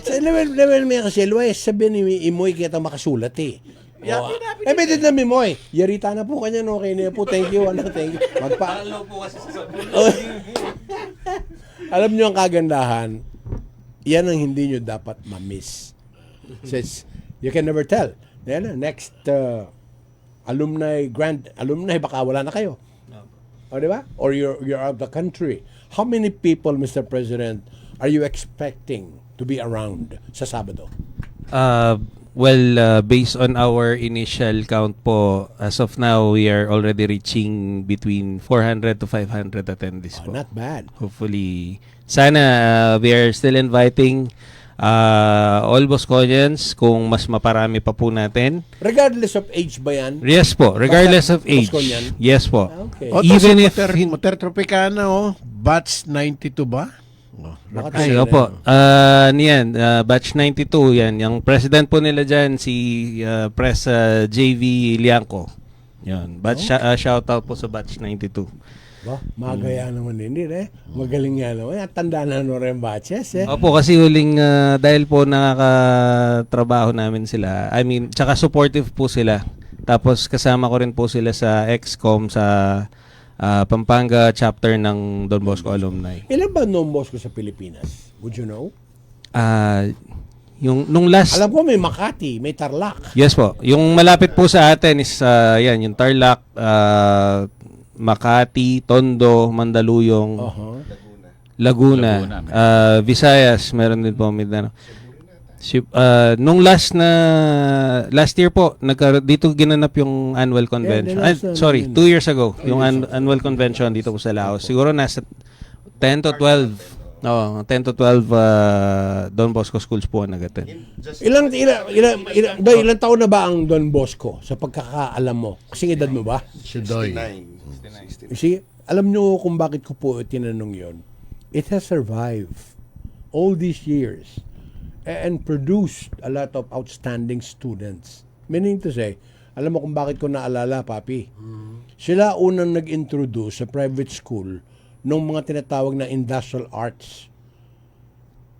Sa level may kasi, Luway, sabi ni Imoy kaya makasulat eh. Pwede na Imoy. Yarita na po kanya, no? Okay na po. Thank you. Thank you. Alam nyo ang kagandahan, yan ang hindi nyo dapat ma-miss. Says, you can never tell. Yan, next alumni, baka wala na kayo. O, di ba? Or you're out of the country. How many people, Mr. President, are you expecting to be around sa Sabado? Based on our initial count po, as of now, we are already reaching between 400 to 500 attendees po. Not bad. Hopefully, sana we are still inviting all Bosconians kung mas maparami pa po natin. Regardless of age ba yan? Yes po, regardless of age. Bosconian? Yes po. Okay. Even if Motor Tropicana, batch 92 ba? Ay, opo. Niyan, batch 92 yan. Yung president po nila dyan, si Pres JV Lianco. Yan. Batch, shout out po sa batch 92. Magaya naman din eh. Magaling nga naman. Tanda na rin batches eh. Opo, kasi huling dahil po nakakatrabaho namin sila. I mean, tsaka supportive po sila. Tapos kasama ko rin po sila sa XCOM sa Pampanga chapter ng Don Bosco Alumni. Ilan ba Don Bosco sa Pilipinas? Would you know? Nung last... Alam ko may Makati, may Tarlac. Yes po. Yung malapit po sa atin is yan, yung Tarlac, Makati, Tondo, Mandaluyong, Laguna, Visayas, meron din po Mindanao. Nung last year po, dito ginanap yung annual convention. 2 years ago, yung annual convention dito po sa Laos. Siguro nasa 10 to 12 Don Bosco schools po ang nag-attend. Ilang taon na ba ang Don Bosco sa pagkakaalam mo? Kasi edad mo ba? 69. See, alam nyo kung bakit ko po tinanong yon. It has survived all these years and produced a lot of outstanding students. Meaning to say, alam mo kung bakit ko naalala, Papi? Sila unang nag-introduce sa private school ng mga tinatawag na industrial arts.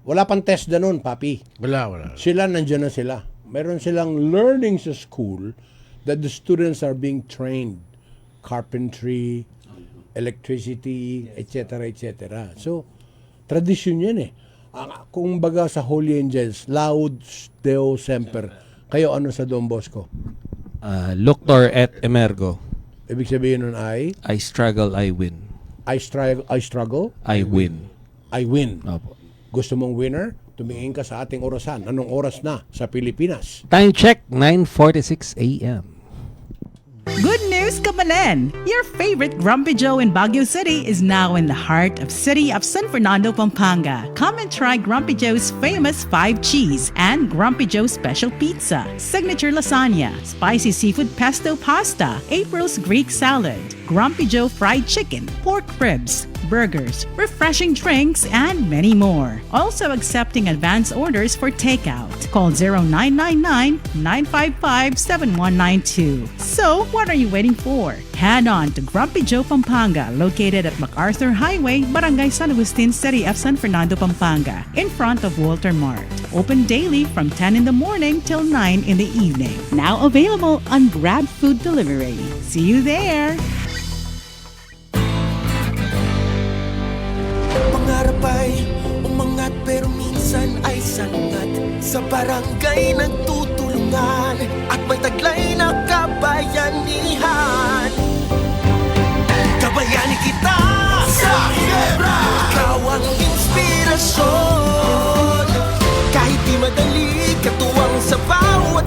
Wala pang test na nun, Papi. Wala. Sila, nandiyan na sila. Meron silang learning sa school that the students are being trained. Carpentry, electricity, etc. So, tradisyon yan eh. Kung baga sa Holy Angels, Laud Deo Semper. Kayo ano sa Don Bosco? Luctor et emergo. Ibig sabihin nun ay? I struggle, I win. I struggle? I win. I win. Opo. Gusto mong winner? Tumingin ka sa ating orasan. Anong oras na sa Pilipinas? Time check, 9:46 a.m. Good news, Kamalen! Your favorite Grumpy Joe in Baguio City is now in the heart of city of San Fernando, Pampanga. Come and try Grumpy Joe's famous 5 cheese and Grumpy Joe special pizza, signature lasagna, spicy seafood pesto pasta, April's Greek salad, Grumpy Joe fried chicken, pork ribs, burgers, refreshing drinks, and many more. Also accepting advance orders for takeout. Call 0999-955-7192. So, what are you waiting for? Head on to Grumpy Joe Pampanga, located at MacArthur Highway, Barangay San Agustin, City of San Fernando, Pampanga, in front of Walter Mart. Open daily from 10 in the morning till 9 in the evening. Now available on Grab Food Delivery. See you there! Pangarap ay umangat pero minsan ay sangat. Sa barangay nagtutulungan at may taglay na kabayanihan. Kabayani kita sa Ginebra. Ikaw ang inspirasyon. Kahit di madali, katuwang sa bawat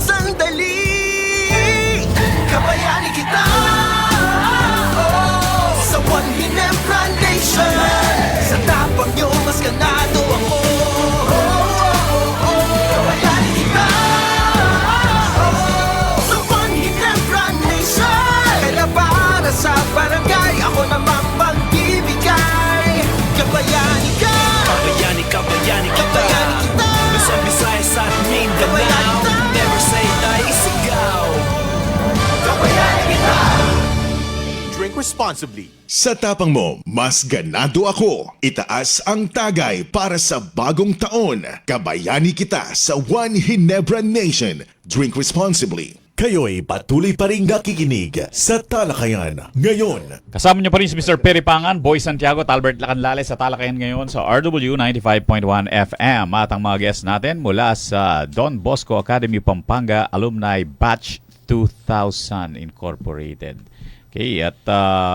responsibly. Sa tapang mo, mas ganado ako. Itaas ang tagay para sa bagong taon. Kabayani kita sa One Ginebra Nation. Drink responsibly. Kayo'y patuloy pa rin nakikinig sa Talakayan ngayon. Kasama niyo pa rin si Mr. Perry Pangan, Boy Santiago at Albert Lacanlale sa Talakayan ngayon sa RW 95.1 FM. At ang mga guests natin mula sa Don Bosco Academy Pampanga Alumni Batch 2000 Incorporated. Okay, at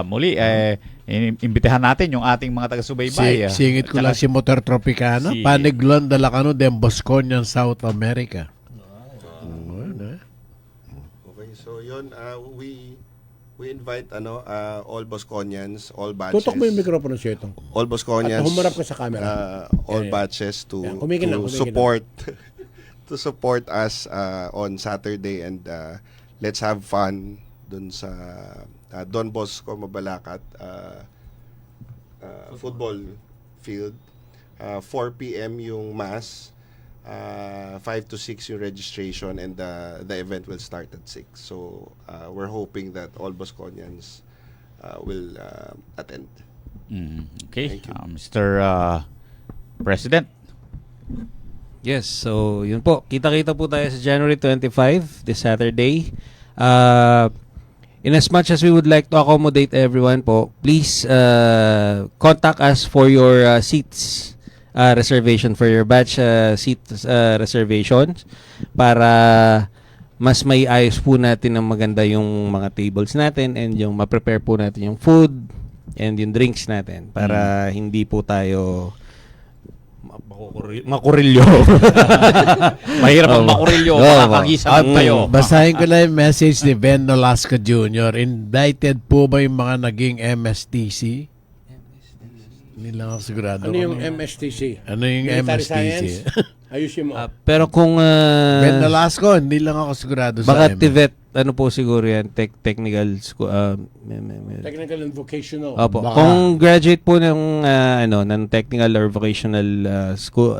muli, imbitahan natin yung ating mga taga-subaybay. Singit ko lang si Motor Tropicana, Paniglon Dalacano, Don Bosconian, South America. So yun, we invite all Bosconians, all batches. Tutok mo yung mikropono siya itong. All Bosconians. At humarap ka sa camera. All batches to support to support us on Saturday, and let's have fun dun sa Don Bosco Mabalacat football field. 4 p.m. yung mass. 5 to 6 yung registration, and the event will start at 6. So we're hoping that all Bosconians will attend. Okay, Mr. President. Yes, so yun po. Kita-kita po tayo sa January 25, this Saturday. In as much as we would like to accommodate everyone po, please contact us for your seats. Reservation for your batch seat reservations para mas may ayos po natin ng maganda yung mga tables natin, and yung ma-prepare po natin yung food and yung drinks natin para hindi po tayo makurilyo. Mahirap ang makurilyo, makakagisang tayo. Basahin ko lang yung message ni Ben Nolasco Jr. Invited po ba yung mga naging MSTC? Hindi lang ako sigurado. Ano yung MSTC? Ano yung Military MSTC? Science? Ayusin mo. Pero kung Ben Nolasco, hindi lang ako sigurado sa baka TVET, ano po siguro yan, technical school, technical and vocational. Opo. Kung graduate po ng ng technical or vocational school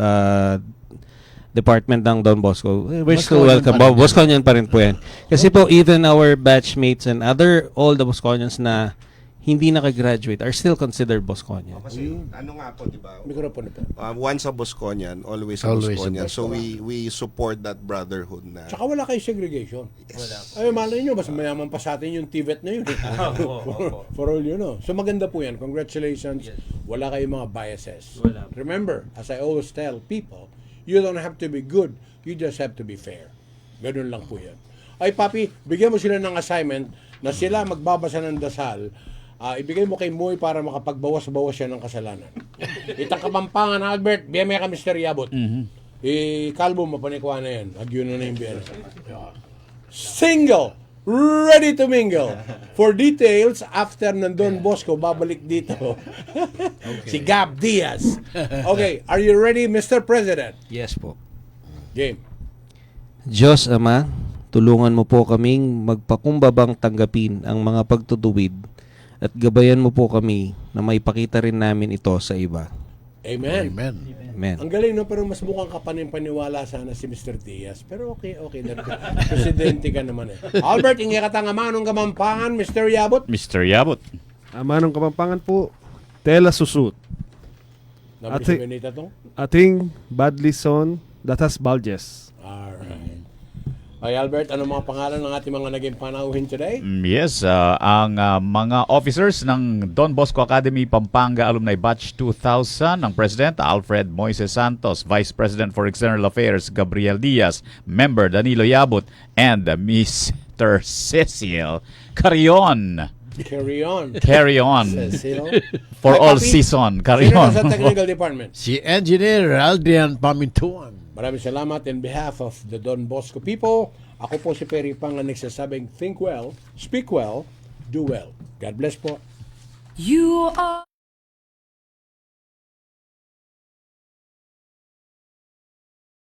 department ng Don Bosco, we're still welcome. Bosconian pa rin po yan. Kasi po, even our batchmates and all the Bosconians na hindi nakagraduate are still considered Bosconian. Kasi ano nga po, di ba? Mikropono po. Once a Bosconian, always a Bosconian. So we support that brotherhood na. Tsaka wala kayo segregation. Yes. Ay, malay nyo, mas mayaman pa sa atin yung TVET na yun. For all you know. So maganda po yan. Congratulations. Yes. Wala kayong mga biases. Remember, as I always tell people, you don't have to be good. You just have to be fair. Ganun lang po yan. Ay, papi, bigyan mo sila ng assignment na sila magbabasa ng dasal. Ibigay mo kay Moy para makapagbawas-bawas siya ng kasalanan. Itang Kapampangan, Albert, biyamaya ka Mr. Yabot. Kalbo mo, panikwa na yan. Agyo na yung biyana. Single! Ready to mingle! For details, after ng Don Bosco, babalik dito. Si Gab Diaz. Okay, are you ready, Mr. President? Yes po. Game. Diyos Ama, tulungan mo po kaming magpakumbabang tanggapin ang mga pagtutuwid at gabayan mo po kami na maipakita rin namin ito sa iba. Amen. Amen. Amen. Ang galing, no? Pero mas mukhang paniwala sana si Mr. Diaz. Pero okay. Presidente ka naman eh. Albert, ingi katang amanong Kapampangan, Mr. Yabot. Mr. Yabot. Amanong Kapampangan po, tela susut. Ating Badlison, Datas Baljes. Alright. Ay Albert, ano mga pangalan ng ating mga naging panauhin today? Yes, ang mga officers ng Don Bosco Academy Pampanga Alumni Batch 2000, ang President Alfred Moises Santos, Vice President for External Affairs Gabriel Diaz, Member Danilo Yabut, and Mr. Cecil Carrion. Carry on. Cecil. For all season. Carry on. Sino sa technical department? Si Engineer Aldrian Pamintuan. Maraming salamat in behalf of the Don Bosco people. Ako po si Perry Pangan, nagsasabing think well, speak well, do well. God bless po. You are